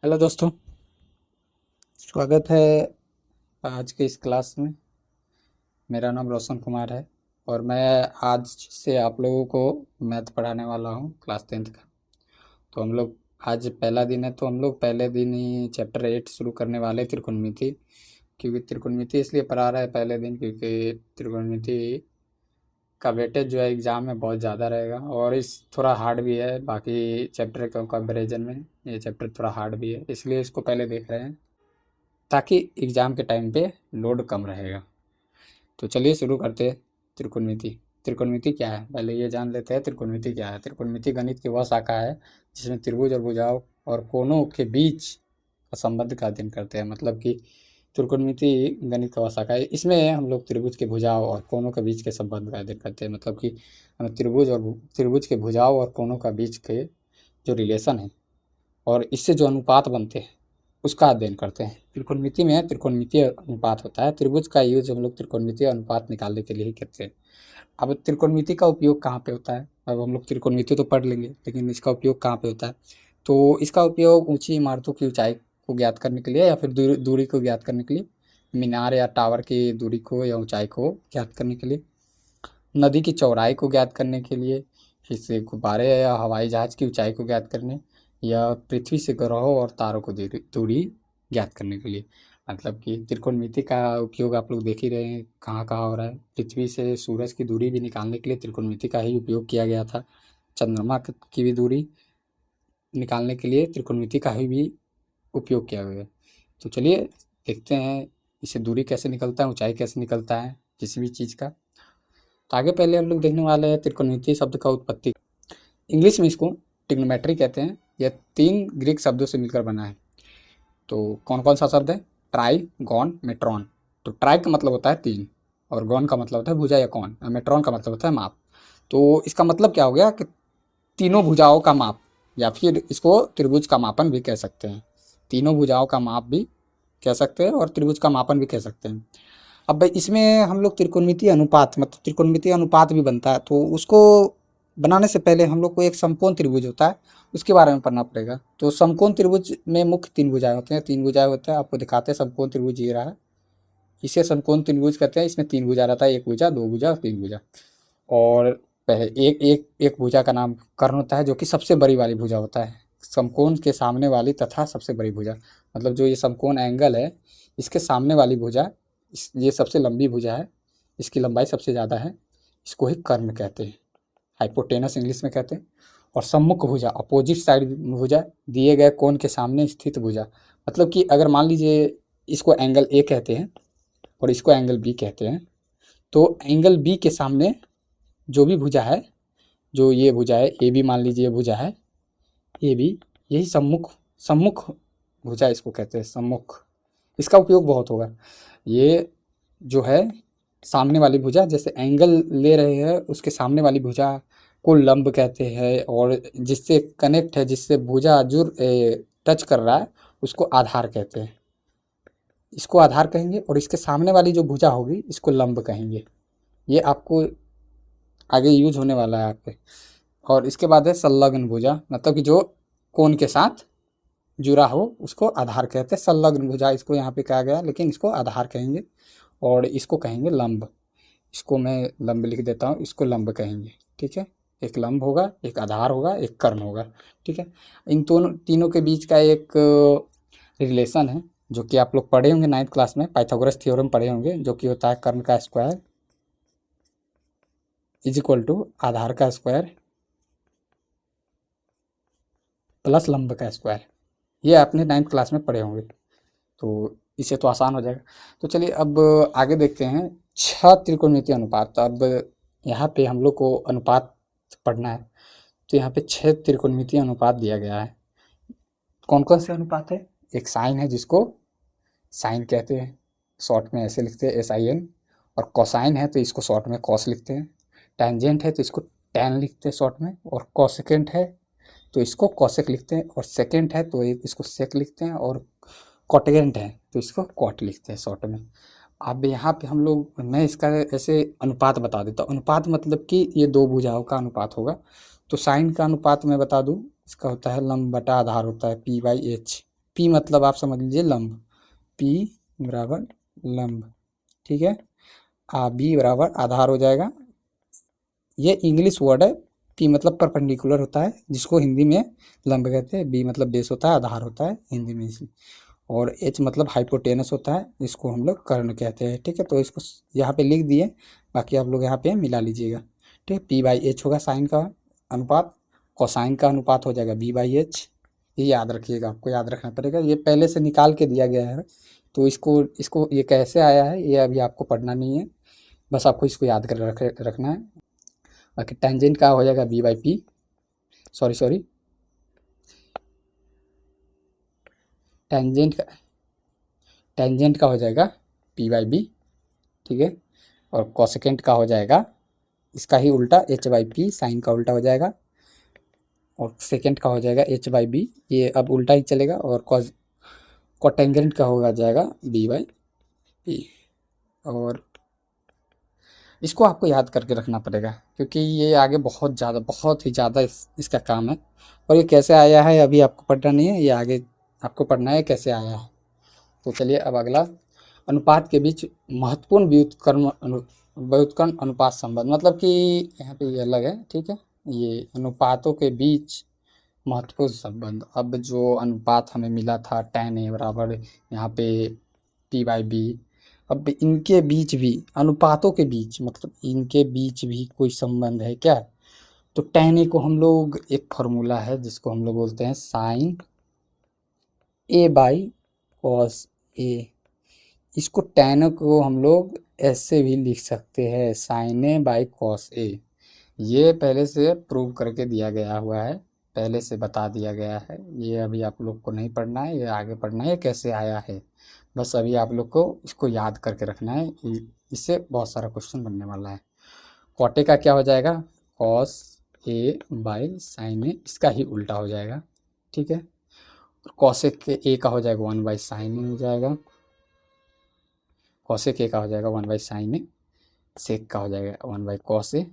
Hello दोस्तों, स्वागत है आज के इस क्लास में। मेरा नाम रोशन कुमार है और मैं आज से आप लोगों को मैथ पढ़ाने वाला हूँ क्लास 10th का। तो हम लोग आज पहला दिन है, तो हम लोग पहले दिन ही चैप्टर 8 शुरू करने वाले त्रिकोणमिति। क्योंकि त्रिकोणमिति इसलिए पढ़ा रहा है पहले दिन, क्योंकि त्रिकोणमिति का वेटेज जो है एग्ज़ाम में बहुत ज़्यादा रहेगा और इस थोड़ा हार्ड भी है बाकी चैप्टर के कंपेरिजन में। ये चैप्टर थोड़ा हार्ड भी है, इसलिए इसको पहले देख रहे हैं ताकि एग्ज़ाम के टाइम पे लोड कम रहेगा। तो चलिए शुरू करते हैं। त्रिकोणमिति। त्रिकोणमिति क्या है, पहले ये जान लेते हैं त्रिकोणमिति क्या है। त्रिकोणमिति गणित की वह शाखा है जिसमें त्रिभुज और भुजाओं और कोणों के बीच का संबंध का अध्ययन करते हैं। मतलब कि त्रिकोणमिति गणित का वह शाखा है, इसमें हम लोग त्रिभुज के भुजाओं और कोणों के बीच के संबंध का अध्ययन करते हैं। मतलब कि हमें त्रिभुज के भुजाओं और कोणों का बीच के जो रिलेशन है और इससे जो अनुपात बनते हैं उसका अध्ययन करते हैं। त्रिकोणमिति में त्रिकोणमितीय अनुपात होता है। त्रिभुज का यूज हम लोग त्रिकोणमितीय अनुपात निकालने के लिए ही करते हैं। अब त्रिकोणमिति का उपयोग कहाँ पे होता है, अब हम लोग त्रिकोणमिति तो पढ़ लेंगे लेकिन इसका उपयोग कहाँ पे होता है। तो इसका उपयोग ऊंची इमारतों की ऊंचाई को ज्ञात करने के लिए या फिर दूरी को ज्ञात करने के लिए, मीनार या टावर की दूरी को या ऊंचाई को ज्ञात करने के लिए, नदी की चौड़ाई को ज्ञात करने के लिए, इससे गुब्बारे या हवाई जहाज की ऊंचाई को ज्ञात करने, या पृथ्वी से ग्रहों और तारों को दूरी ज्ञात करने के लिए। मतलब कि त्रिकोणमिति का उपयोग आप लोग देख ही रहे हैं कहाँ कहाँ हो रहा है। पृथ्वी से सूरज की दूरी भी निकालने के लिए त्रिकोणमिति का ही उपयोग किया गया था। चंद्रमा की भी दूरी निकालने के लिए त्रिकोणमिति का ही भी उपयोग किया गया है। तो चलिए देखते हैं इसे दूरी कैसे निकलता है, ऊंचाई कैसे निकलता है किसी भी चीज़ का। तो आगे पहले हम लोग देखने वाले हैं त्रिकोणमिति शब्द का उत्पत्ति। इंग्लिश में इसको ट्रिग्नोमेट्री कहते हैं। यह 3 ग्रीक शब्दों से मिलकर बना है। तो कौन कौन सा शब्द है, ट्राई, गॉन, मेट्रॉन। तो ट्राई का मतलब होता है 3 और गॉन का मतलब होता है भुजा या कौन, और मेट्रॉन का मतलब होता है माप। तो इसका मतलब क्या हो गया कि तीनों भुजाओं का माप, या फिर इसको त्रिभुज का मापन भी कह सकते हैं। तीनों भुजाओं का माप भी कह सकते हैं और त्रिभुज का मापन भी कह सकते हैं। अब भाई इसमें हम लोग त्रिकोणमितीय अनुपात, मतलब त्रिकोणमितीय अनुपात भी बनता है। तो उसको बनाने से पहले हम लोग को एक समकोण त्रिभुज होता है उसके बारे में पढ़ना पड़ेगा। तो समकोण त्रिभुज में मुख्य 3 भुजाएं होते हैं। 3 भुजाएं होते हैं, आपको दिखाते हैं समकोण त्रिभुज ये रहा है। इसे समकोण त्रिभुज कहते हैं। इसमें 3 भुजा रहता है, 1 भुजा, 2 भुजा और 3 भुजा। और पहले एक भुजा का नाम कर्ण होता है जो कि सबसे बड़ी वाली भुजा होता है। समकोण के सामने वाली तथा सबसे बड़ी भुजा, मतलब जो ये समकोण एंगल है इसके सामने वाली भुजा, ये सबसे लंबी भुजा है, इसकी लंबाई सबसे ज़्यादा है, इसको ही कर्ण कहते हैं। हाइपोटेनस इंग्लिश में कहते हैं। और सम्मुख भुजा, अपोजिट साइड भुजा, दिए गए कोण के सामने स्थित भुजा। मतलब कि अगर मान लीजिए इसको एंगल ए कहते हैं और इसको एंगल बी कहते हैं, तो एंगल बी के सामने जो भी भुजा है, जो ये भुजा है ए बी, मान लीजिए ये भुजा है ए बी, यही सम्मुख सम्मुख भुजा इसको कहते हैं, सम्मुख। इसका उपयोग बहुत होगा। ये जो है सामने वाली भुजा, जैसे एंगल ले रहे हैं उसके सामने वाली भुजा को लंब कहते हैं, और जिससे कनेक्ट है, जिससे भुजा जुड़ टच कर रहा है उसको आधार कहते हैं। इसको आधार कहेंगे और इसके सामने वाली जो भुजा होगी इसको लंब कहेंगे। ये आपको आगे यूज होने वाला है आपके। और इसके बाद है संलग्न भुजा, मतलब कि जो कोण के साथ जुड़ा हो उसको आधार कहते हैं। संलग्न भुजा इसको यहाँ पे कहा गया लेकिन इसको आधार कहेंगे, और इसको कहेंगे लंब। इसको मैं लंब लिख देता हूँ, इसको लंब कहेंगे। ठीक है, एक लंब होगा, एक आधार होगा, एक कर्ण होगा। ठीक है, इन दोनों तीनों के बीच का एक रिलेशन है जो कि आप लोग पढ़े होंगे 9th क्लास में, पाइथागोरस थ्योरम पढ़े होंगे, जो कि होता है कर्ण का स्क्वायर इज इक्वल टू आधार का स्क्वायर प्लस लंब का स्क्वायर। ये आपने 9th क्लास में पढ़े होंगे, तो इससे तो आसान हो जाएगा। तो चलिए अब आगे देखते हैं 6 त्रिकोणमितीय अनुपात। अब यहाँ पे हम लोग को अनुपात पढ़ना है, तो यहाँ पे 6 त्रिकोणमितीय अनुपात दिया गया है। कौन कौन से अनुपात है, एक साइन है जिसको साइन कहते हैं, शॉर्ट में ऐसे लिखते हैं SIN। और कोसाइन है तो इसको शॉर्ट में कॉस लिखते हैं। टेंजेंट है तो इसको टैन लिखते हैं शॉर्ट में। और कोसेकेंट है तो इसको कोसेक लिखते हैं। और सेकेंट है तो इसको सेक लिखते हैं। और कॉटेंट है तो इसको कॉट लिखते हैं शॉर्ट में। अब यहाँ पे हम लोग, मैं इसका ऐसे अनुपात बता देता हूँ। अनुपात मतलब कि ये 2 भुजाओं का अनुपात होगा। तो साइन का अनुपात मैं बता दूँ, इसका होता है लंब बटा आधार होता है P/H। पी मतलब आप समझ लीजिए लंब, पी बराबर लंब, ठीक है। बी बराबर आधार हो जाएगा। ये इंग्लिश वर्ड है, पी मतलब परपेंडिकुलर होता है जिसको हिंदी में लंब कहते हैं, बी मतलब बेस होता है, आधार होता है हिंदी में इसी, और एच मतलब हाइपोटेनस होता है जिसको हम लोग कर्ण कहते हैं, ठीक है। तो इसको यहाँ पे लिख दिए, बाकी आप लोग यहाँ पे मिला लीजिएगा, ठीक है। पी बाई एच होगा साइन का अनुपात, कोसाइन का अनुपात हो जाएगा बी बाई एच। ये याद रखिएगा, आपको याद रखना पड़ेगा, ये पहले से निकाल के दिया गया है, तो इसको इसको ये कैसे आया है ये अभी आपको पढ़ना नहीं है, बस आपको इसको याद कर रखना है। बाकी टेंजेंट का हो जाएगा B by P, sorry tangent का हो जाएगा पी बाई बी, ठीक है। और कोसेकेंट का हो जाएगा इसका ही उल्टा एच बाई पी, साइन का उल्टा हो जाएगा, और सेकेंड का हो जाएगा एच बाई बी, ये अब उल्टा ही चलेगा, और कोटेंजेंट का होगा जाएगा बी बाई पी। और इसको आपको याद करके रखना पड़ेगा क्योंकि ये आगे बहुत ही ज़्यादा इसका काम है, और ये कैसे आया है अभी आपको पढ़ना नहीं है, ये आगे आपको पढ़ना है कैसे आया है। तो चलिए अब अगला, अनुपात के बीच महत्वपूर्ण व्युत्क्रम अनुपात संबंध, मतलब कि यहाँ पे ये अलग है, ठीक है। ये अनुपातों के बीच महत्वपूर्ण संबंध, अब जो अनुपात हमें मिला था tan a बराबर यहाँ पे p बाई बी, अब इनके बीच भी, अनुपातों के बीच मतलब इनके बीच भी कोई संबंध है क्या? तो tan a को हम लोग, एक फार्मूला है जिसको हम लोग बोलते हैं sine a by cos a, इसको tan को हम लोग ऐसे भी लिख सकते हैं sine a by cos a। ये पहले से प्रूव करके दिया गया हुआ है, पहले से बता दिया गया है, ये अभी आप लोग को नहीं पढ़ना है, ये आगे पढ़ना है कैसे आया है, बस अभी आप लोग को इसको याद करके रखना है, इससे बहुत सारा क्वेश्चन बनने वाला है। कॉटे का क्या हो जाएगा, कॉस ए बाई साइन ए, इसका ही उल्टा हो जाएगा, ठीक है। कॉसेक के ए का हो जाएगा 1 बाई साइन ए हो जाएगा, कॉसेक ए का हो जाएगा 1 बाई साइन ए, सेक का हो जाएगा 1 by cos A,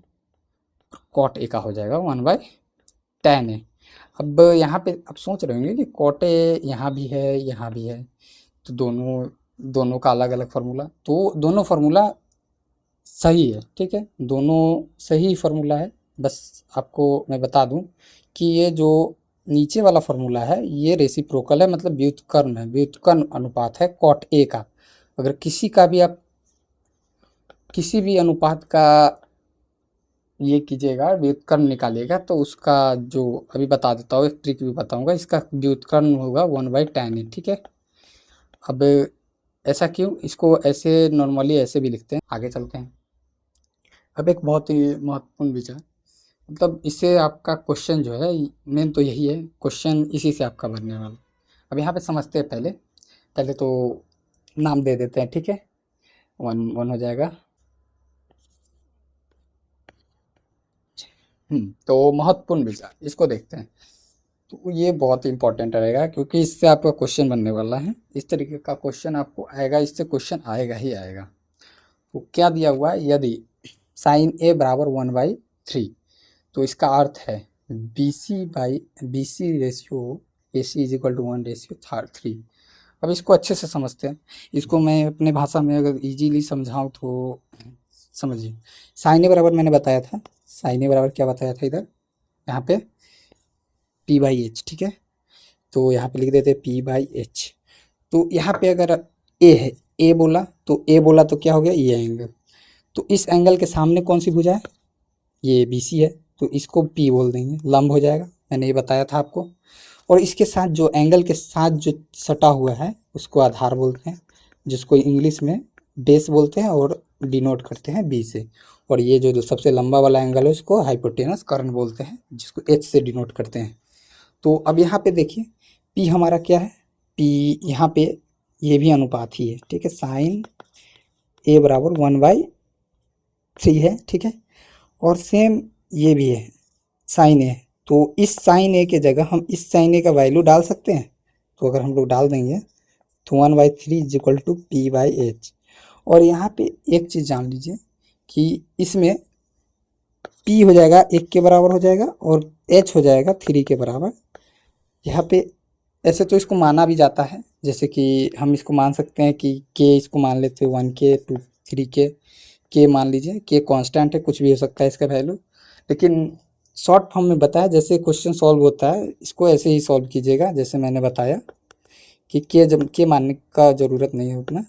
cot A का हो जाएगा 1 बाई tan ए। अब यहाँ पे आप सोच रहे होंगे कि कॉट ए यहाँ भी है यहाँ भी है, तो दोनों का अलग अलग फार्मूला, तो दोनों फार्मूला सही है, ठीक है, दोनों सही फार्मूला है। बस आपको मैं बता दूं कि ये जो नीचे वाला फार्मूला है ये रेसिप्रोकल है, मतलब व्युत्क्रम है, व्युत्क्रम अनुपात है कॉट ए का। अगर किसी का भी आप किसी भी अनुपात का ये कीजिएगा, व्युत्क्रम निकालिएगा, तो उसका जो अभी बता देता हूँ, एक ट्रिक भी बताऊंगा, इसका व्युत्क्रम होगा 1 बाई tan ए, ठीक है। अब ऐसा क्यों, इसको ऐसे नॉर्मली ऐसे भी लिखते हैं, आगे चलते हैं। अब एक बहुत ही महत्वपूर्ण विचार, मतलब इससे आपका क्वेश्चन जो है मेन तो यही है, क्वेश्चन इसी से आपका बनने वाला। अब यहाँ पे समझते हैं, पहले पहले तो नाम दे देते हैं, ठीक है। 1 हो जाएगा। तो महत्वपूर्ण विचार इसको देखते हैं, तो ये बहुत इंपॉर्टेंट रहेगा क्योंकि इससे आपका क्वेश्चन बनने वाला है, इस तरीके का क्वेश्चन आपको आएगा, इससे क्वेश्चन आएगा ही आएगा। तो क्या दिया हुआ है, यदि साइन ए बराबर 1/3, तो इसका अर्थ है B C ratio A C is equal to 1/3। अब इसको अच्छे से समझते हैं, इसको मैं अपने भाषा में अगर इजीली समझाऊं तो समझिए। साइन ए बराबर मैंने बताया था, साइन ए बराबर क्या बताया था इधर, यहाँ पे पी बाई एच, ठीक है। तो यहाँ पे लिख देते पी बाई एच। तो यहाँ पे अगर ए है, ए बोला तो क्या हो गया, ये एंगल, तो इस एंगल के सामने कौन सी भुजा है, ये बी सी है, तो इसको पी बोल देंगे, लंब हो जाएगा, मैंने ये बताया था आपको। और इसके साथ जो एंगल के साथ जो सटा हुआ है उसको आधार बोलते हैं, जिसको इंग्लिश में बेस बोलते हैं और डिनोट करते हैं बी से। और ये जो सबसे लंबा वाला एंगल है उसको हाइपोटेनस कर्ण बोलते हैं, जिसको एच से डिनोट करते हैं। तो अब यहाँ पे देखिए पी हमारा क्या है, पी यहाँ पे ये भी अनुपात ही है, ठीक है, साइन ए बराबर 1/3 है, ठीक है। और सेम ये भी है साइन ए, तो इस साइन ए के जगह हम इस साइन ए का वैल्यू डाल सकते हैं, तो अगर हम लोग डाल देंगे तो 1/3 is equal to P by H. और यहाँ पे एक चीज़ जान लीजिए कि इसमें पी हो जाएगा 1 के बराबर हो जाएगा और एच हो जाएगा 3 के बराबर। यहाँ पे ऐसे तो इसको माना भी जाता है, जैसे कि हम इसको मान सकते हैं कि के, इसको मान लेते हैं 1K 2 3K। के मान लीजिए, के कांस्टेंट है, कुछ भी हो सकता है इसका वैल्यू। लेकिन शॉर्ट फॉर्म में बताया, जैसे क्वेश्चन सॉल्व होता है इसको ऐसे ही सॉल्व कीजिएगा जैसे मैंने बताया कि के, जब के मानने का ज़रूरत नहीं है उतना,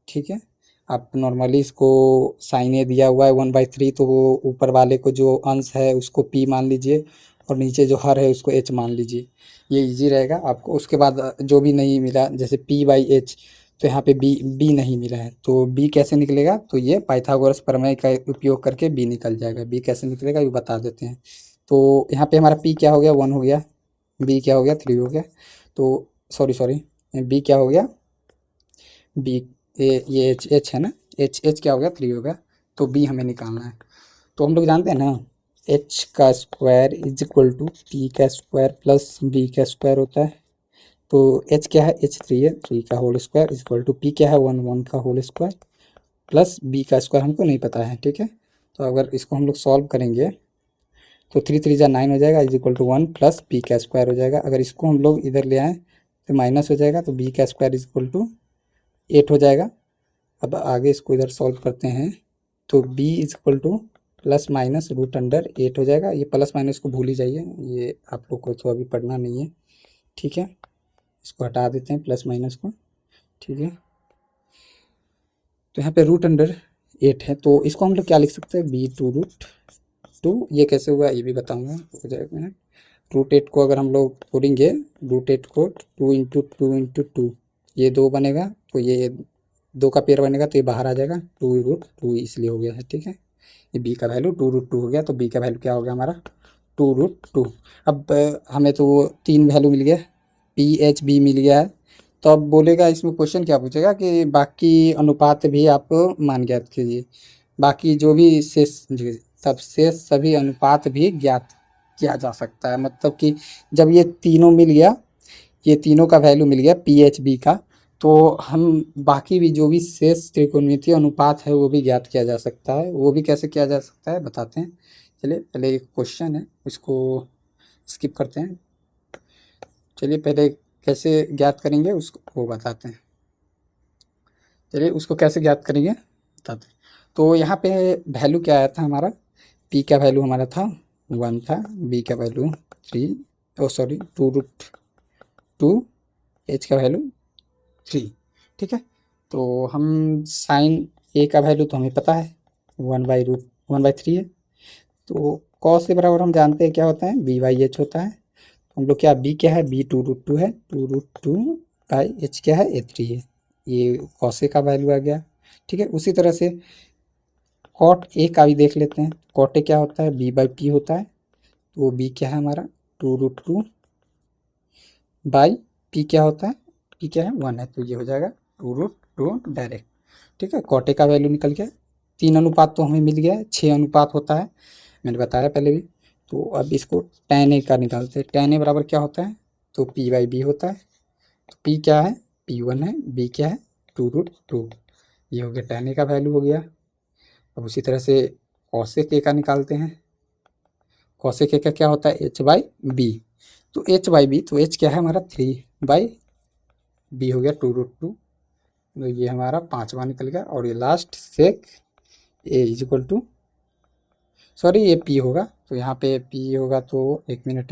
ठीक है। आप नॉर्मली इसको साइन ए दिया हुआ है 1/3, तो वो ऊपर वाले को जो अंश है उसको पी मान लीजिए और नीचे जो हर है उसको एच मान लीजिए, ये इजी रहेगा आपको। उसके बाद जो भी नहीं मिला, जैसे p/h, तो यहाँ पे बी नहीं मिला है, तो बी कैसे निकलेगा, तो ये पाइथागोरस प्रमेय का उपयोग करके बी निकल जाएगा। बी कैसे निकलेगा ये बता देते हैं। तो यहाँ पे हमारा पी क्या हो गया, 1 हो गया, बी क्या हो गया, 3 हो गया, तो सॉरी सॉरी, बी क्या हो गया, बी, ये एच है ना, एच क्या हो गया, 3 हो गया, तो बी हमें निकालना है। तो हम लोग जानते हैं ना, एच का square is equal to P का स्क्वायर प्लस बी का स्क्वायर होता है। तो एच क्या है, एच 3 है, 3 का whole square is equal to P क्या है, 1 का होल स्क्वायर प्लस बी का स्क्वायर हमको नहीं पता है, ठीक है। तो अगर इसको हम लोग सॉल्व करेंगे तो 3 3 9 हो जाएगा, is equal to 1 plus B का स्क्वायर हो जाएगा। अगर इसको हम लोग इधर ले आएँ तो माइनस हो जाएगा, तो बी का स्क्वायर इज इक्वल टू 8 हो जाएगा। अब आगे इसको इधर सॉल्व करते हैं, तो b is equal to plus minus root under 8 हो जाएगा। ये प्लस माइनस को भूल ही जाइए, ये आप लोग को तो अभी पढ़ना नहीं है, ठीक है। इसको हटा देते हैं प्लस माइनस को, ठीक है। तो यहाँ पे रूट अंडर 8 है, तो इसको हम लोग क्या लिख सकते हैं, b/√2। ये कैसे हुआ ये भी बताऊँगा, हो जाएगा मिनट। √8 को अगर हम लोग तोड़ेंगे, √8 को 2 × 2 × 2, ये 2 बनेगा, तो ये 2 का पेयर बनेगा, तो ये बाहर आ जाएगा, 2√2 इसलिए हो गया है, ठीक है। ये बी का वैल्यू 2√2 हो गया, तो बी का वैल्यू क्या हो गया हमारा, 2√2। अब हमें तो वो 3 वैल्यू मिल गया, पी एच बी मिल गया है। तो अब बोलेगा इसमें, क्वेश्चन क्या पूछेगा कि बाकी अनुपात भी आप मान ज्ञात कीजिए। बाकी जो भी शेष, सब शेष सभी अनुपात भी ज्ञात किया जा सकता है। मतलब कि जब ये तीनों मिल गया, ये तीनों का वैल्यू मिल गया पी एच बी का, तो हम बाकी भी जो भी शेष त्रिकोणमितीय अनुपात है वो भी ज्ञात किया जा सकता है। वो भी कैसे किया जा सकता है बताते हैं। चलिए पहले एक क्वेश्चन है, उसको स्किप करते हैं। चलिए पहले कैसे ज्ञात करेंगे उसको वो बताते हैं। चलिए उसको कैसे ज्ञात करेंगे बताते हैं। तो यहाँ पे वैल्यू क्या आया था हमारा, पी का वैल्यू हमारा था 1 था, बी का वैल्यू 3, ओ सॉरी 2√2, एच का वैल्यू 3, ठीक है। तो हम साइन ए का वैल्यू तो हमें पता है 1/3 है। तो कॉस के बराबर हम जानते हैं क्या होता है, b/h होता है। तो हम लोग क्या, b क्या है, b 2√2 है, 2√2/h क्या है, a3 है। ये कॉस ए का वैल्यू आ गया, ठीक है। उसी तरह से कॉट ए का भी देख लेते हैं। कॉट ए क्या होता है, b/p होता है, तो b क्या है हमारा 2√2/p क्या होता है, p क्या है 1 है, तो ये हो जाएगा 2√2 डायरेक्ट, ठीक है। कॉट ए का वैल्यू निकल गया। 3 अनुपात तो हमें मिल गया है, 6 अनुपात होता है, मैंने बताया पहले भी। तो अब इसको tan ए का निकालते हैं। tan ए बराबर क्या होता है, तो p/b होता है। तो p क्या है, p1 है, b क्या है 2√2, ये हो गया tan ए का वैल्यू हो गया। अब उसी तरह से cosec ए का निकालते हैं। cosec ए का क्या होता है, h/b, तो h/b, तो h क्या है हमारा 3/b हो गया 2√2, तो ये हमारा 5वां निकल गया। और ये last sec A is equal to, sorry ये पी होगा, तो यहाँ पे पी होगा, तो एक मिनट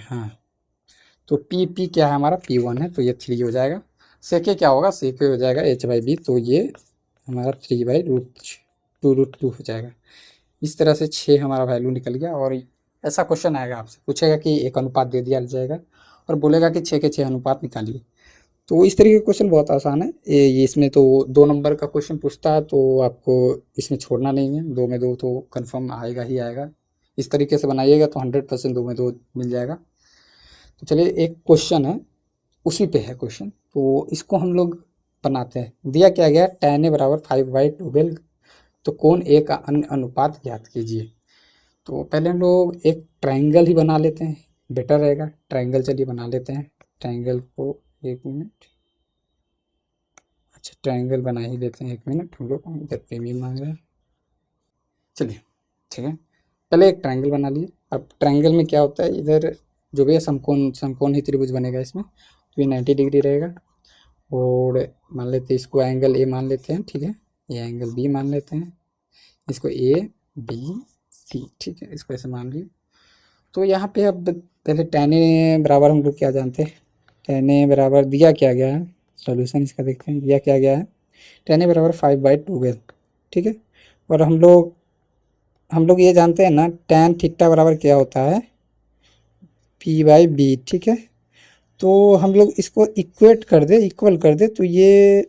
हाँ, तो पी क्या है हमारा, p1 है, तो ये 3 हो जाएगा। सेके क्या होगा, सेके हो जाएगा h/b, तो ये हमारा 3/√2 हो जाएगा। इस तरह से 6 हमारा वैल्यू निकल गया। और ऐसा क्वेश्चन आएगा, आपसे पूछेगा कि एक अनुपात दे दिया जाएगा और बोलेगा कि 6 के 6 अनुपात निकालिए। तो इस तरीके का क्वेश्चन बहुत आसान है। ये इसमें तो 2 नंबर का क्वेश्चन पूछता है, तो आपको इसमें छोड़ना नहीं है, 2 में 2 तो कंफर्म आएगा ही आएगा। इस तरीके से बनाइएगा तो 100% 2 में 2 मिल जाएगा। तो चलिए एक क्वेश्चन है, उसी पे है क्वेश्चन, तो इसको हम लोग बनाते हैं। दिया क्या गया, tan a बराबर 5/12, तो कोण ए का अन्य अनुपात ज्ञात कीजिए। तो पहले हम लोग एक ट्रायंगल ही बना लेते हैं, बेटर रहेगा। ट्रायंगल चलिए बना लेते हैं। ट्रायंगल को, एक मिनट, अच्छा ट्रायंगल बना ही लेते हैं, एक मिनट, हम लोग इधर प्रीमियम मांग रहे हैं। चलिए ठीक है, पहले एक ट्रायंगल बना लिए। अब ट्रायंगल में क्या होता है, इधर जो भी है समकोण ही त्रिभुज बनेगा इसमें, तो ये 90 डिग्री रहेगा। और मान लेते हैं इसको एंगल ए मान लेते हैं, ठीक है, ये एंगल बी मान लेते हैं, इसको ए बी सी, ठीक है, इसको ऐसे मान लिए। तो यहाँ पे अब पहले tan ए बराबर हम लोग क्या जानते हैं, tan ए बराबर दिया क्या गया है, सॉल्यूशन इसका देखते हैं, दिया क्या गया है, tan ए बराबर 5/12, ठीक है। और हम लोग ये जानते हैं ना, tan थीटा बराबर क्या होता है, p/b, ठीक है। तो हम लोग इसको इक्वल कर दे, तो ये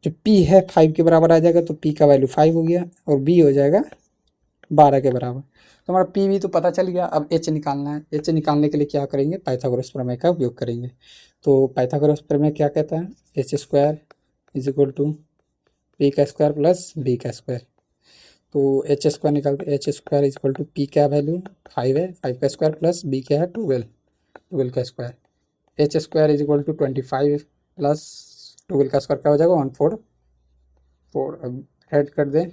जो p है 5 के बराबर आ जाएगा, तो p का वैल्यू 5 हो गया, और b हो जाएगा 12 के बराबर। तो हमारा पी वी तो पता चल गया। अब एच निकालना है। एच निकालने के लिए क्या करेंगे, पाइथागोरस प्रमेय का उपयोग करेंगे। तो पाइथागोरस प्रमेय क्या कहता है, H square is equal to P का स्क्वायर प्लस बी का स्क्वायर। तो एच स्क्वायर निकालते, H square is equal to P क्या वैल्यू 5 है, 5 का स्क्वायर प्लस बी क्या है 12 का square. H square is equal to 25 plus 12 का स्क्वायर क्या हो जाएगा 144। अब ऐड कर दें,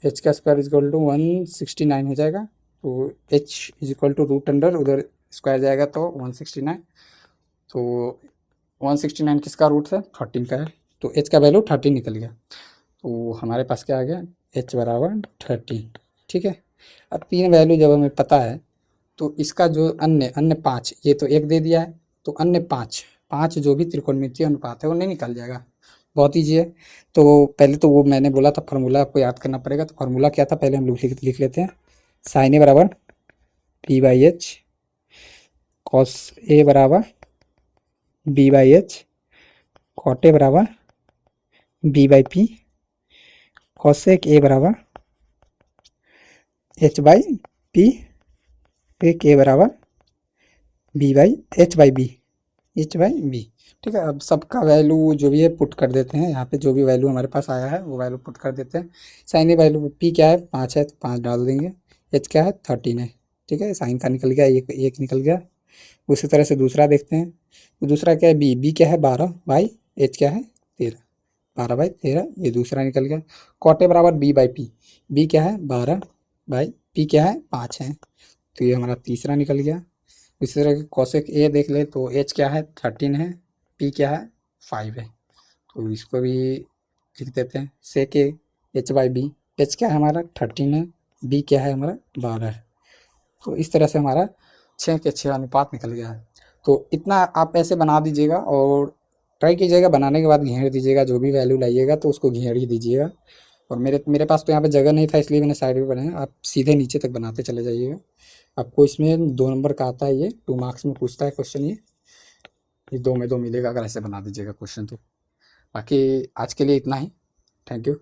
एच का स्क्वायर इज इक्वल टू 169 हो जाएगा। तो H is equal to root under उधर स्क्वायर जाएगा तो 169। तो 169 किसका रूट है, 13 का है। तो एच का वैल्यू 13 निकल गया। तो हमारे पास क्या आ गया, एच बराबर 13, ठीक है। अब 3 वैल्यू जब हमें पता है, तो इसका जो अन्य 5, ये तो 1 दे दिया है, तो अन्य 5 जो भी त्रिकोणमितीय अनुपात है वो नहीं निकल जाएगा। बहुत ईजी है। तो पहले तो वो मैंने बोला था फार्मूला आपको याद करना पड़ेगा। तो फार्मूला क्या था, पहले हम लोग लिख लेते हैं। साइन ए बराबर p/h, कॉस ए बराबर b/h, कॉट ए बराबर b/p, कॉसेक ए बराबर h/p, सेक ए बराबर h/b, ठीक है। अब सबका वैल्यू जो भी है पुट कर देते हैं यहाँ पे, जो भी वैल्यू हमारे पास आया है वो वैल्यू पुट कर देते हैं। साइन ए वैल्यू पी क्या है 5 है, तो 5 डाल देंगे। एच क्या है 13 है, ठीक है, साइन का निकल गया, एक निकल गया। उसी तरह से दूसरा देखते हैं। तो दूसरा क्या है, बी क्या है 12/एच क्या है 13, 12/13, ये दूसरा निकल गया। कॉट ए बराबर b/p, बी क्या है 12/p क्या है 5 है, तो ये हमारा तीसरा निकल गया। इसी तरह कॉसेक ए देख ले, तो एच क्या है 13 है, पी क्या है 5 है, तो इसको भी लिख देते हैं। सेक ए h/b, एच क्या है हमारा 13 है, बी क्या है हमारा 12 है। तो इस तरह से हमारा 6 के 6 अनुपात निकल गया है। तो इतना आप ऐसे बना दीजिएगा और ट्राई कीजिएगा, बनाने के बाद घेर दीजिएगा, जो भी वैल्यू लाइएगा तो उसको घेर ही दीजिएगा। और मेरे पास तो यहाँ पे जगह नहीं था, इसलिए मैंने साइड में बनाया। आप सीधे नीचे तक बनाते चले जाइएगा। आपको इसमें 2 नंबर का आता है, ये 2 मार्क्स में पूछता है क्वेश्चन। ये 2 में 2 मिलेगा अगर ऐसे बना दीजिएगा क्वेश्चन तो। बाकी आज के लिए इतना ही। Thank you.